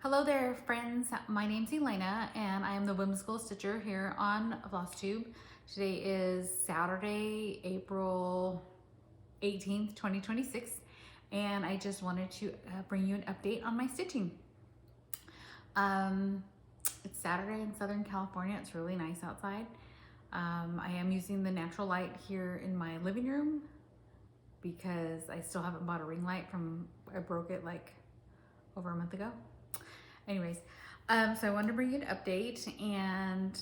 Hello there, friends. My name's Elena, and I am the whimsical stitcher here on Flosstube. Today is Saturday, April 18th, 2026, and I just wanted to bring you an update on my stitching. It's Saturday in Southern California. It's really nice outside. I am using the natural light here in my living room because I still haven't bought a ring light I broke it like over a month ago. Anyways, so I wanted to bring you an update, and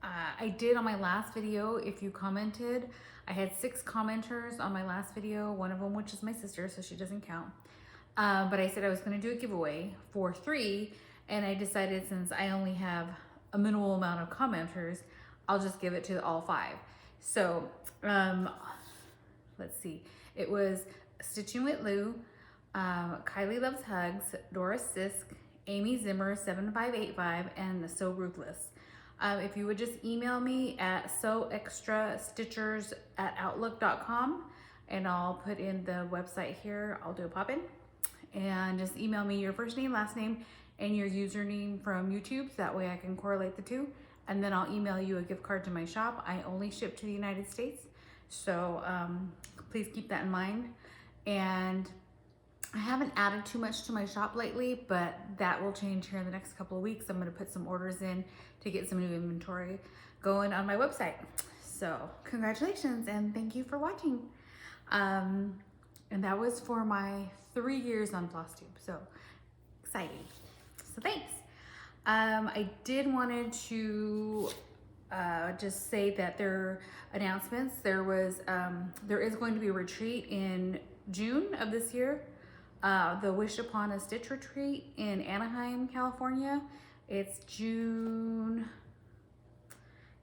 I did on my last video. If you commented, I had 6 commenters on my last video, one of them which is my sister, so she doesn't count. But I said I was going to do a giveaway for 3, and I decided since I only have a minimal amount of commenters, I'll just give it to all 5. So let's see. It was Stitching with Lou, Kylie Loves Hugs, Doris Sisk, Amy Zimmer 7585, and So Ruthless. If you would just email me at soextrastitchers@outlook.com, and I'll put in the website here. I'll do a pop-in, and just email me your first name, last name, and your username from YouTube, so that way I can correlate the two, and then I'll email you a gift card to my shop. I only ship to the United States, so please keep that in mind. And I haven't added too much to my shop lately, but that will change here in the next couple of weeks. I'm going to put some orders in to get some new inventory going on my website. So congratulations and thank you for watching. And that was for my 3 years on Flosstube. So exciting. So thanks. I did wanted to just say that there are announcements. There is going to be a retreat in June of this year. The Wish Upon a Stitch retreat in Anaheim, California. It's June.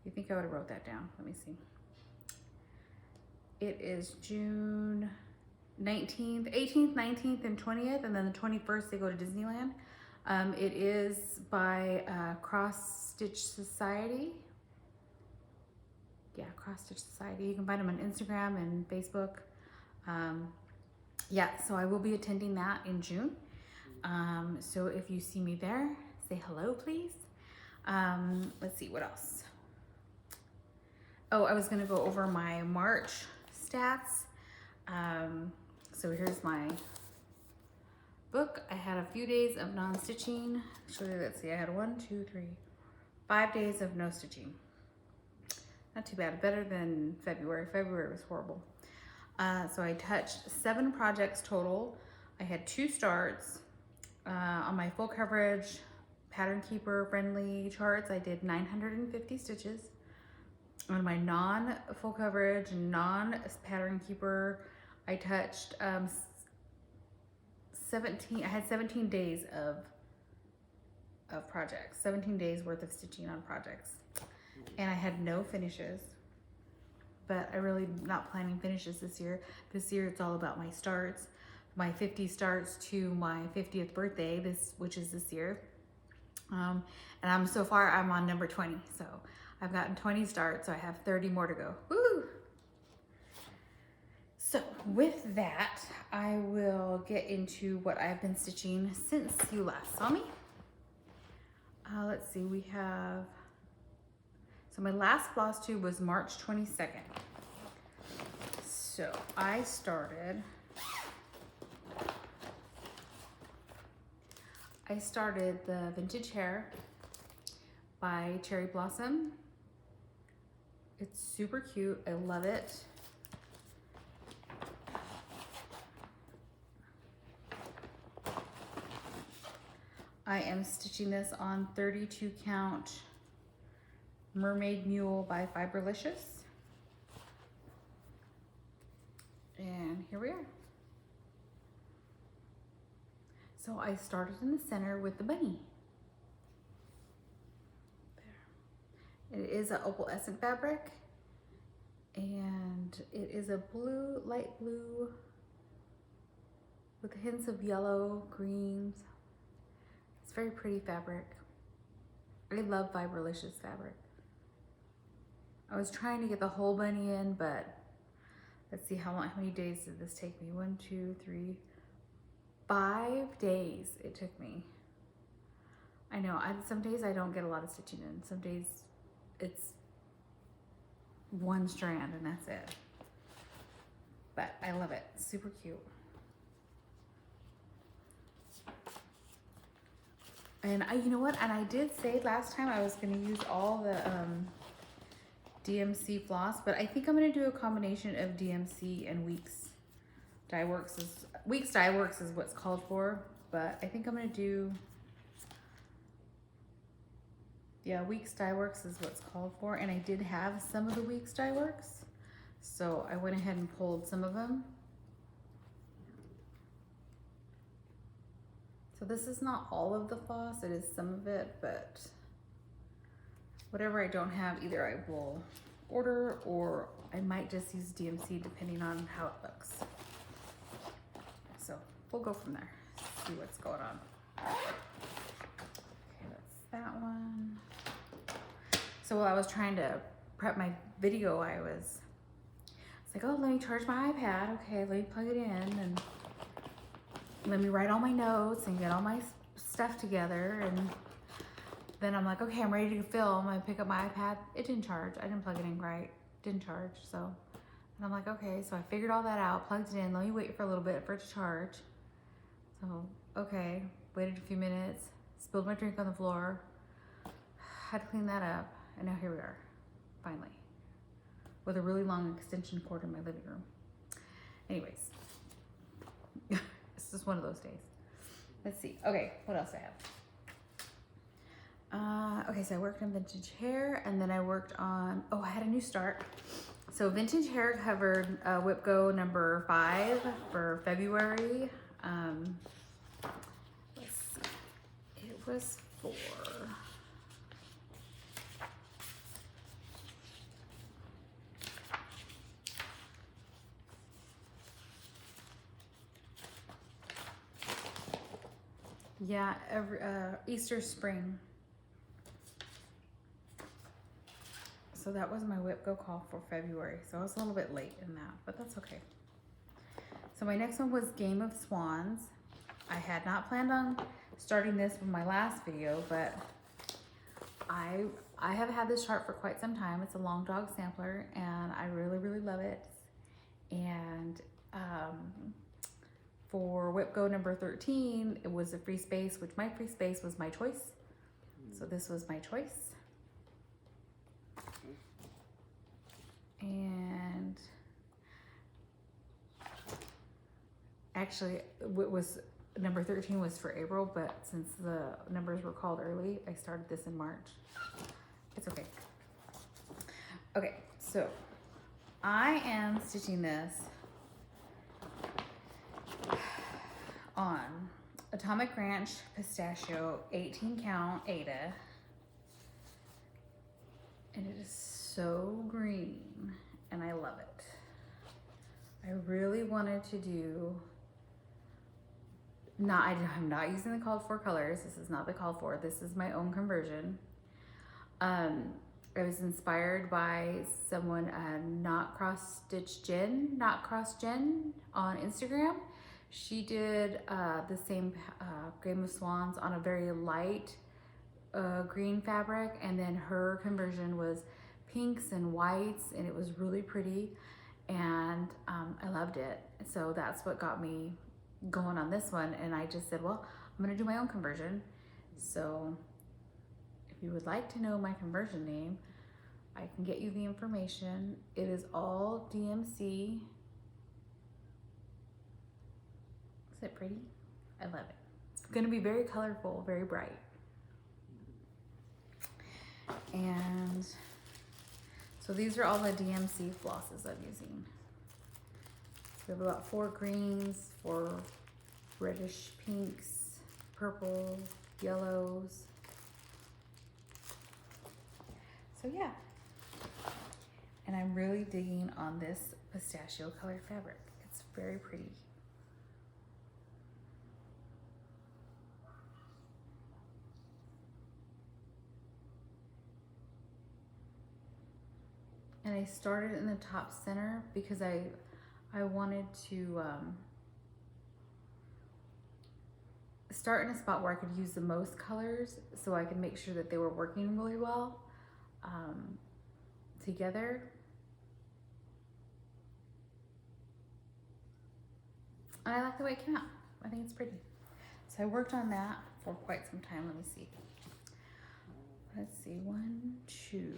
You think I would have wrote that down? Let me see. It is June 19th, 18th, 19th, and 20th, and then the 21st they go to Disneyland. It is by Cross Stitch Society. Yeah, Cross Stitch Society. You can find them on Instagram and Facebook. Yeah, so I will be attending that in June. So if you see me there, say hello, please. Let's see, what else? Oh, I was gonna go over my March stats. So here's my book. I had a few days of non-stitching. Actually, let's see, I had 5 days of no stitching. Not too bad, better than February. February was horrible. So I touched 7 projects total. I had 2 starts. On my full coverage, pattern keeper friendly charts, I did 950 stitches. On my non-full coverage, non-pattern keeper, I touched 17, I had 17 days of projects, 17 days worth of stitching on projects. And I had no finishes. But I really not planning finishes this year. This year it's all about my starts, my 50 starts to my 50th birthday, which is this year. And so far I'm on number 20. So I've gotten 20 starts, so I have 30 more to go. Woo! So with that, I will get into what I've been stitching since you last saw me. Let's see, so my last Flosstube was March 22nd. So I started the Vintage Hare by Cherry Blossom. It's super cute. I love it. I am stitching this on 32 count Mermaid Mule by Fiberlicious. And here we are. So I started in the center with the bunny. There. It is an opalescent fabric, and it is a blue, light blue with hints of yellow, greens. It's very pretty fabric. I love Fiberlicious fabric. I was trying to get the whole bunny in, but let's see how many days did this take me? 1, 2, 3, 5 days it took me. I know, some days I don't get a lot of stitching in. Some days it's one strand and that's it. But I love it, super cute. And you know what? And I did say last time I was gonna use all the DMC floss, but I think I'm gonna do a combination of DMC and Weeks Dye Works. Weeks Dye Works is what's called for, but I think I'm gonna do, yeah, Weeks Dye Works is what's called for. And I did have some of the Weeks Dye Works, so I went ahead and pulled some of them. So this is not all of the floss, it is some of it, but whatever I don't have, either I will order or I might just use DMC depending on how it looks. So we'll go from there, see what's going on. Okay, that's that one. So while I was trying to prep my video, I was like, oh, let me charge my iPad. Okay, let me plug it in and let me write all my notes and get all my stuff together. And then I'm like, okay, I'm ready to film. I pick up my iPad. It didn't charge. I didn't plug it in right. Didn't charge. So, and I'm like, okay, so I figured all that out, plugged it in. Let me wait for a little bit for it to charge. So, okay, waited a few minutes, spilled my drink on the floor, had to clean that up. And now here we are, finally, with a really long extension cord in my living room. Anyways. It's just one of those days. Let's see. Okay, what else I have? Okay, so I worked on Vintage Hare, and then I worked on, oh, I had a new start. So Vintage Hare covered Whip Go number 5 for February. Let's see. It was for, yeah, every Easter spring. So that was my Whip Go call for February. So I was a little bit late in that, but that's okay. So my next one was Game of Swans. I had not planned on starting this from my last video, but I have had this chart for quite some time. It's a long dog sampler and I really, really love it. And for Whip Go number 13, it was a free space, which my free space was my choice. So this was my choice. And actually, what was number 13 was for April, but since the numbers were called early, I started this in March. It's okay. Okay, so I am stitching this on Atomic Ranch Pistachio 18 count Ada, and it is so green and I love it. I really wanted to do, I'm not using the called for colors. This is not the called for, this is my own conversion. I was inspired by someone, Not Cross Jen on Instagram. She did the same Game of Swans on a very light green fabric, and then her conversion was pinks and whites, and it was really pretty, and I loved it. So that's what got me going on this one, and I just said, well, I'm gonna do my own conversion. So if you would like to know my conversion name, I can get you the information. It is all DMC. Is it pretty? I love it. It's gonna be very colorful, very bright. And so these are all the DMC flosses I'm using. We have about 4 greens, 4 reddish pinks, purple, yellows. So yeah. And I'm really digging on this pistachio colored fabric. It's very pretty. And I started in the top center because I wanted to start in a spot where I could use the most colors so I could make sure that they were working really well together. And I like the way it came out. I think it's pretty. So I worked on that for quite some time. Let me see. Let's see, 1, 2,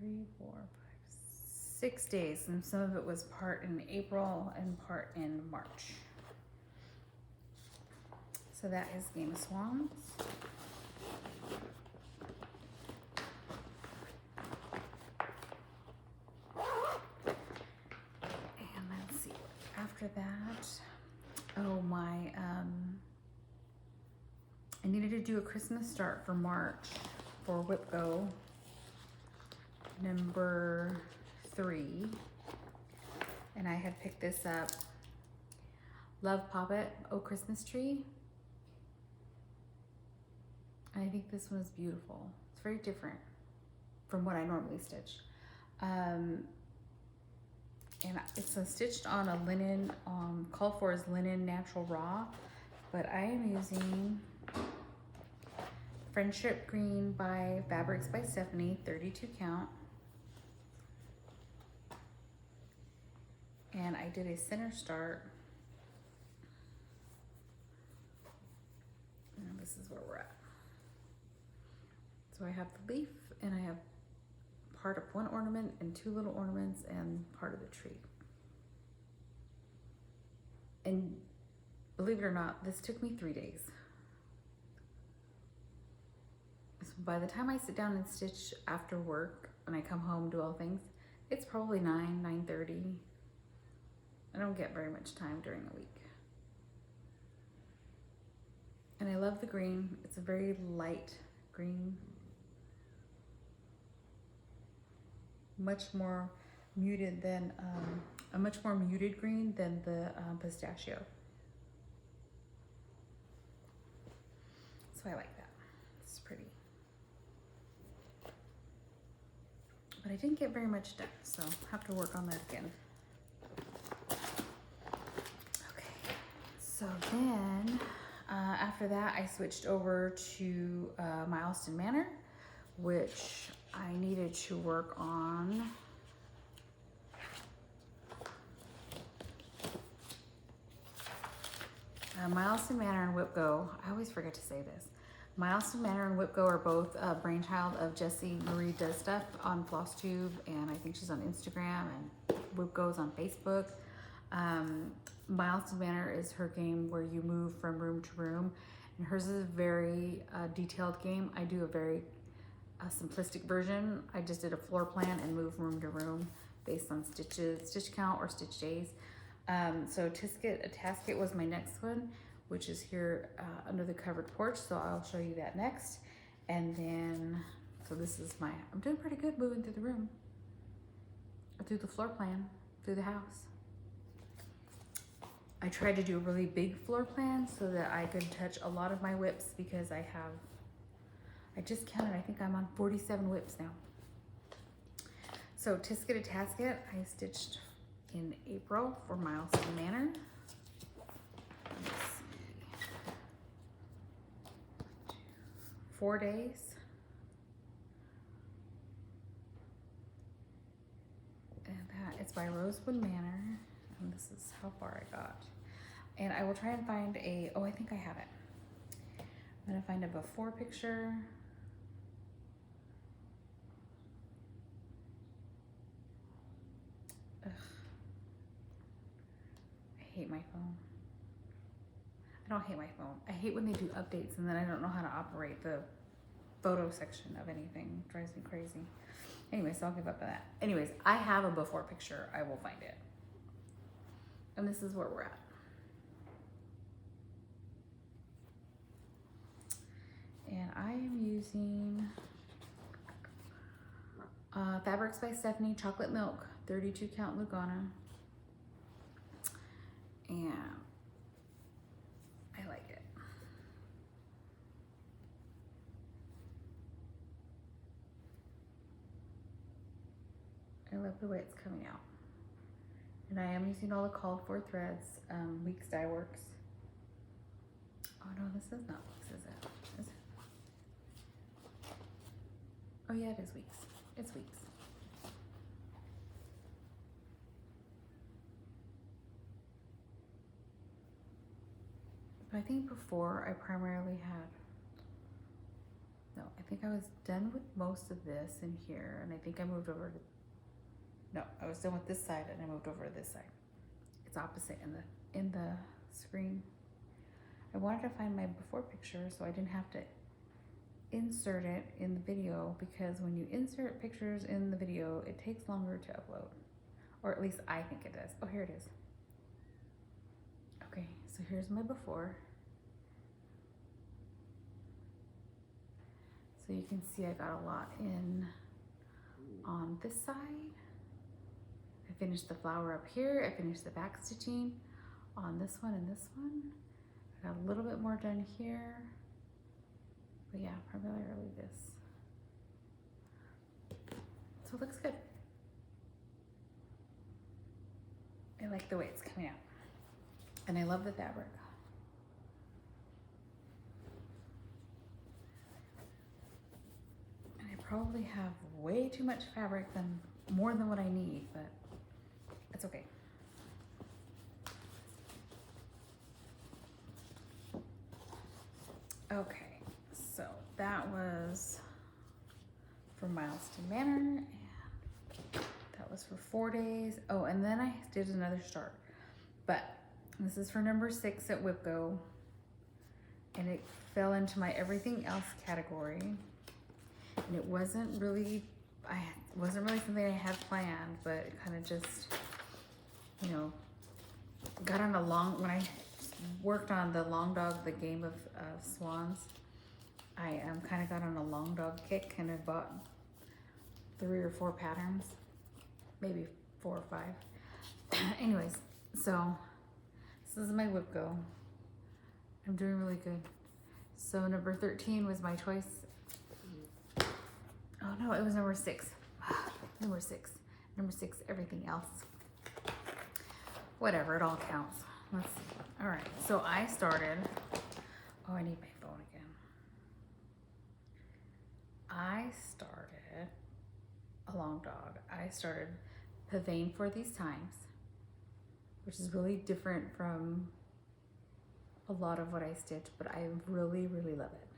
3, 4, 5, 6 days. And some of it was part in April and part in March. So that is Game of Swans. And let's see, after that, oh my, I needed to do a Christmas start for March for Whip Go number 3. And I had picked this up, Love Poppet, Oh Christmas Tree. I think this one is beautiful. It's very different from what I normally stitch. And it's stitched on a linen, called for as linen natural raw, but I am using Friendship Green by Fabrics by Stephanie, 32 count. And I did a center start. And this is where we're at. So I have the leaf, and I have part of one ornament and 2 little ornaments and part of the tree. And believe it or not, this took me 3 days. So by the time I sit down and stitch after work, when I come home, do all things, it's probably 9:30. I don't get very much time during the week. And I love the green. It's a very light green. Much more muted than, a much more muted green than the pistachio. So I like that. It's pretty. But I didn't get very much done, so I'll have to work on that again. Okay, so then after that I switched over to Milestone Manor, which I needed to work on Milestone Manor and Whip Go. I always forget to say this. Milestone Manor and Whip Go are both a brainchild of Jessie Marie Does Stuff on Flosstube, and I think she's on Instagram, and Whip Go's on Facebook. Milestone Manor is her game where you move from room to room, and hers is a very detailed game. I do a very simplistic version. I just did a floor plan and move room to room based on stitches, stitch count, or stitch days. So Tisket, a Tasket was my next one, which is here under the covered porch. So I'll show you that next. And then, so this is my, I'm doing pretty good moving through the room, through the floor plan, through the house. I tried to do a really big floor plan so that I could touch a lot of my whips, because I just counted, I think I'm on 47 whips now. So Tisket a Tasket, I stitched in April for Milestone Manor. Let's see. 4 days. And that is by Rosewood Manor. And this is how far I got. And I will try and find a, oh, I think I have it. I'm gonna find a before picture. Ugh. I hate my phone. I don't hate my phone. I hate when they do updates and then I don't know how to operate the photo section of anything. It drives me crazy. Anyway, so I'll give up on that. Anyways, I have a before picture. I will find it. And this is where we're at. And I am using Fabrics by Stephanie Chocolate Milk 32 count Lugana. And I like it. I love the way it's coming out. And I am using all the called for threads. Weeks Dye Works. Oh no, this is not Weeks, is it? Is it? Oh yeah, it is Weeks. It's Weeks. But I think before I primarily had, no, I think I was done with most of this in here, and I think I moved over to, no, I was done with this side and I moved over to this side. It's opposite in the screen. I wanted to find my before picture so I didn't have to insert it in the video, because when you insert pictures in the video, it takes longer to upload. Or at least I think it does. Oh, here it is. Okay, so here's my before. So you can see I got a lot in on this side. I finished the flower up here. I finished the back stitching on this one and this one. I got a little bit more done here. But yeah, primarily this. So it looks good. I like the way it's coming out. And I love the fabric. And I probably have way too much fabric, more than what I need, but it's okay. Okay, so that was for Milestone Manor, and that was for 4 days. Oh, and then I did another start, but this is for number 6 at WIPGO, and it fell into my everything else category, and it wasn't really something I had planned, but it kind of just, you know, got on a long, when I worked on the long dog, the game of Swans, I kind of got on a long dog kick, and I bought 3 or 4 patterns, maybe 4 or 5. Anyways, so this is my WIPGO. I'm doing really good. So number 13 was my choice. Oh no, it was number 6. Number 6. Number 6, everything else. Whatever, it all counts. Let's see. All right, so I started, oh, I need my phone again. I started a long dog. I started Pavane for These Times, which is really different from a lot of what I stitch, but I really, really love it.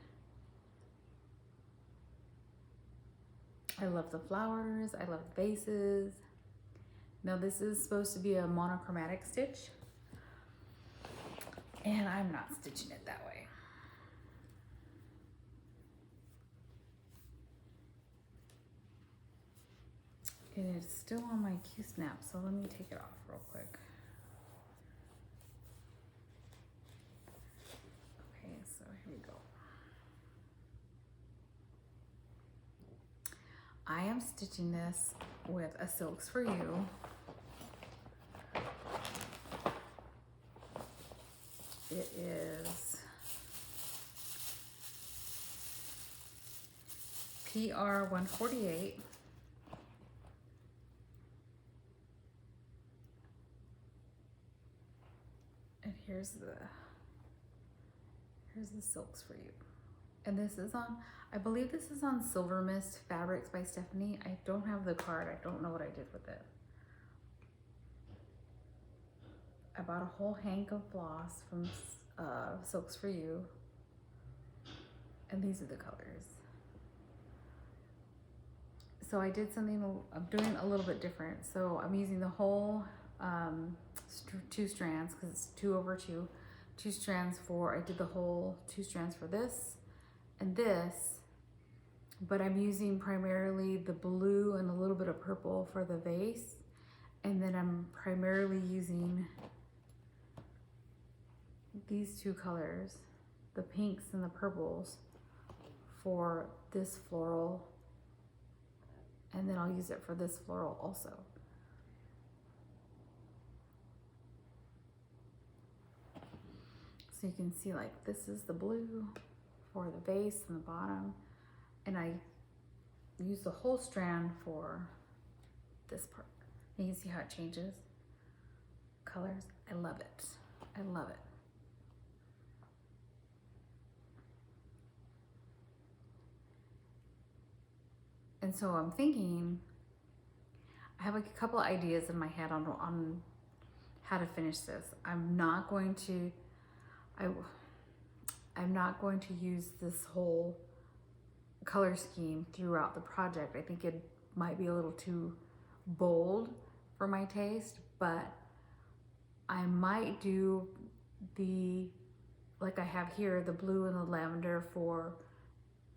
I love the flowers, I love the vases. Now this is supposed to be a monochromatic stitch, and I'm not stitching it that way. It is still on my Q-snap, so let me take it off real quick. Okay, so here we go. I am stitching this with a Silks for You. It is PR 148. And here's the Silks for You. And this is on, I believe this is on Silver Mist Fabrics by Stephanie. I don't have the card. I don't know what I did with it. I bought a whole hank of floss from Silks for You. And these are the colors. So I did something, I'm doing a little bit different. So I'm using the whole 2 strands, because it's 2 over 2. 2 strands for, I did the whole 2 strands for this and this, but I'm using primarily the blue and a little bit of purple for the vase. And then I'm primarily using these 2 colors, the pinks and the purples, for this floral. And then I'll use it for this floral also. So you can see, like, this is the blue for the base and the bottom. And I use the whole strand for this part. You can see how it changes. colors. I love it. I love it. And so I'm thinking, I have like a couple ideas in my head on how to finish this. I'm not going to use this whole color scheme throughout the project. I think it might be a little too bold for my taste, but I might do the, like I have here, the blue and the lavender for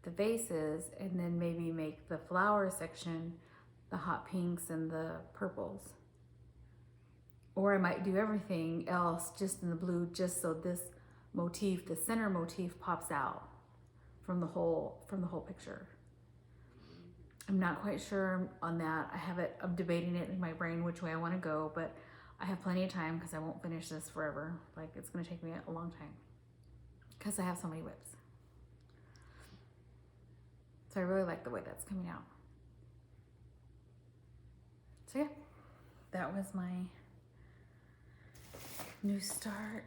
the vases, and then maybe make the flower section the hot pinks and the purples. Or I might do everything else just in the blue, just so this motif, the center motif, pops out from the whole picture. I'm not quite sure on that. I'm debating it in my brain which way I want to go, but I have plenty of time because I won't finish this forever. Like, it's going to take me a long time because I have so many whips. So I really like the way that's coming out. So yeah, that was my new start.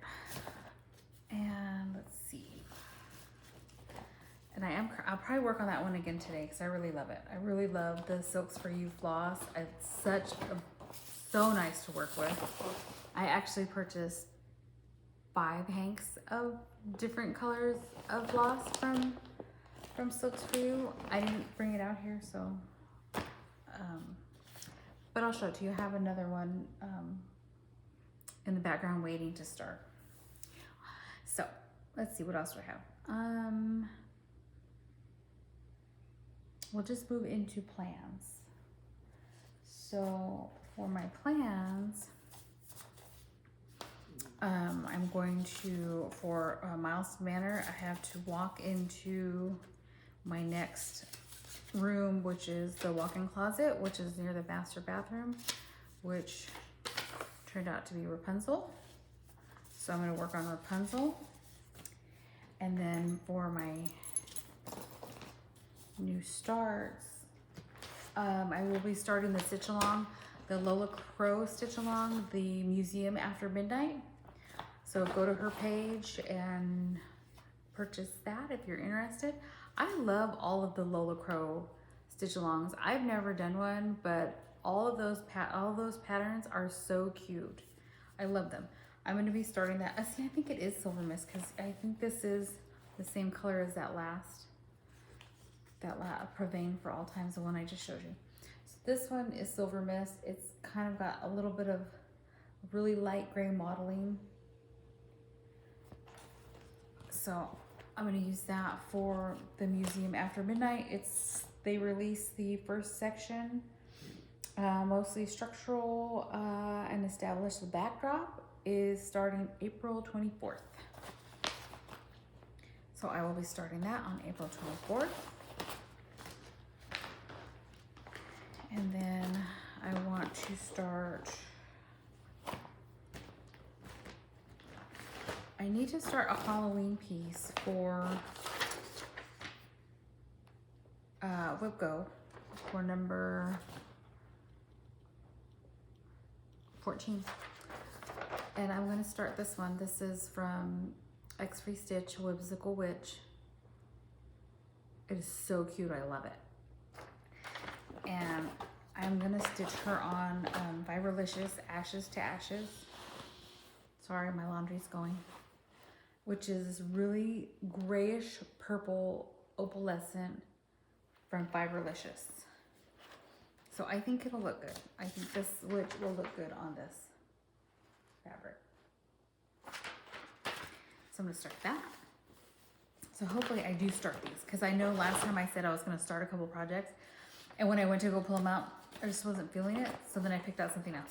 And let's see. And I'll probably work on that one again today because I really love it. I really love the Silks For You floss. It's so nice to work with. I actually purchased 5 hanks of different colors of floss from Silks For You. I didn't bring it out here, so, but I'll show it to you. I have another one in the background waiting to start. So let's see, what else do I have? We'll just move into plans. So for my plans, I'm going to, for Miles Manor, I have to walk into my next room, which is the walk-in closet, which is near the master bathroom, which turned out to be Rapunzel. So I'm going to work on Rapunzel. And then for my new starts, I will be starting the stitch along, the Lola Crow stitch along, the Museum After Midnight. So go to her page and purchase that if you're interested. I love all of the Lola Crow stitch alongs. I've never done one, but all of those patterns are so cute. I love them. I'm going to be starting that. See, I think it is Silver Mist because I think this is the same color as that last Provane for All Times, the one I just showed you. So this one is Silver Mist. It's kind of got a little bit of really light gray modeling. So I'm going to use that for the Museum After Midnight. They released the first section, mostly structural, and establish the backdrop, is starting April 24th. So I will be starting that on April 24th. And then I want to start, I need to start a Halloween piece for Whip Go for number 14. And I'm going to start this one. This is from X Free Stitch, Whimsical Witch. It is so cute. I love it. And I'm going to stitch her on Vibralicious Ashes to Ashes. Sorry, my laundry's going. Which is really grayish purple opalescent from Vibralicious. So I think it'll look good. I think this witch will look good on this fabric. So I'm going to start that. So hopefully I do start these, because I know last time I said I was going to start a couple projects, and when I went to go pull them out, I just wasn't feeling it. So then I picked out something else.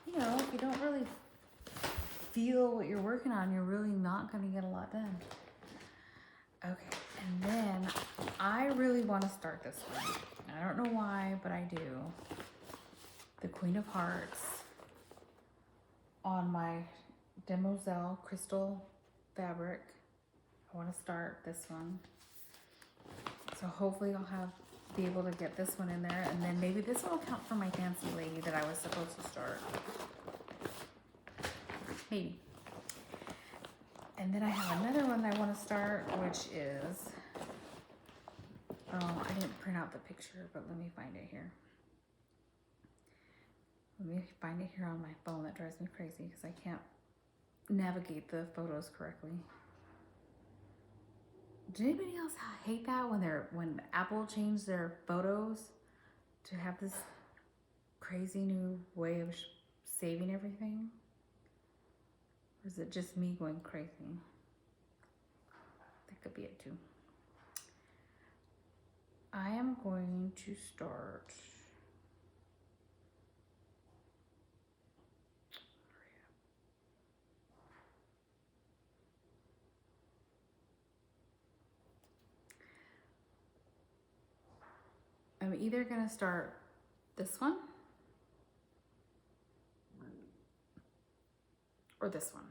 You know, if you don't really feel what you're working on, you're really not going to get a lot done. Okay, and then I really want to start this one. I don't know why, but I do. The Queen of Hearts on my Demoiselle crystal fabric. I want to start this one. So hopefully I'll have be able to get this one in there, and then maybe this one will count for my fancy lady that I was supposed to start. Maybe. And then I have another one that I want to start, which is, oh, I didn't print out the picture, but let me find it here. Let me find it here on my phone. That drives me crazy because I can't navigate the photos correctly. Did anybody else hate that when Apple changed their photos to have this crazy new way of saving everything? Or is it just me going crazy? That could be it too. I am going to start. I'm either gonna start this one or this one.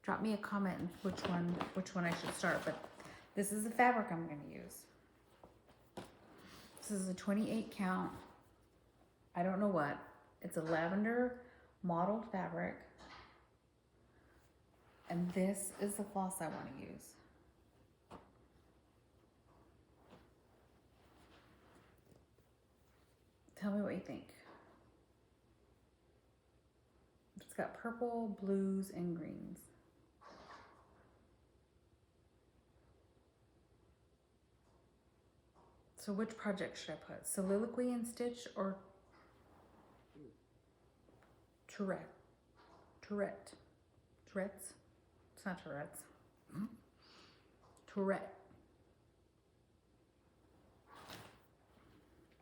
Drop me a comment which one I should start, but this is the fabric I'm gonna use. This is a 28 count. I don't know what. It's a lavender mottled fabric. And this is the floss I want to use. Tell me what you think. It's got purple, blues, and greens. So which project should I put? Soliloquy and Stitch or Tourette? Tourette's? It's not Tourette's. Tourette.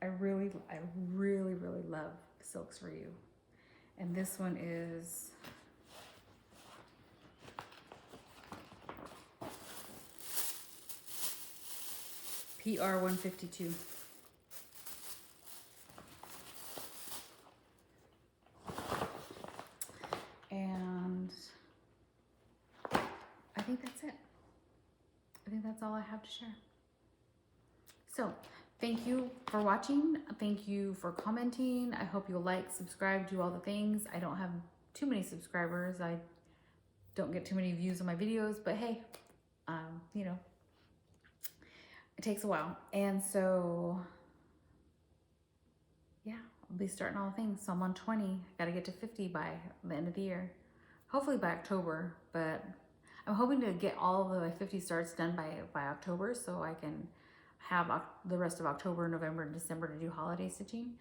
I really love Silks for You. And this one is PR 152. And I think that's it. I think that's all I have to share. So thank you for watching. Thank you for commenting. I hope you'll like, subscribe, do all the things. I don't have too many subscribers. I don't get too many views on my videos, but hey, you know, it takes a while. And so, yeah, I'll be starting all the things. So I'm on 20. I got to get to 50 by the end of the year. Hopefully by October, but I'm hoping to get all of the 50 starts done by October so I can have the rest of October, November, and December to do holiday stitching.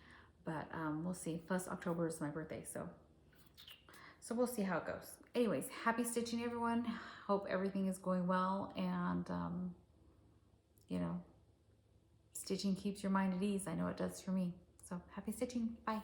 But we'll see. Plus October is my birthday, so we'll see how it goes. Anyways, happy stitching, everyone. Hope everything is going well, and you know, stitching keeps your mind at ease. I know it does for me. So happy stitching. Bye.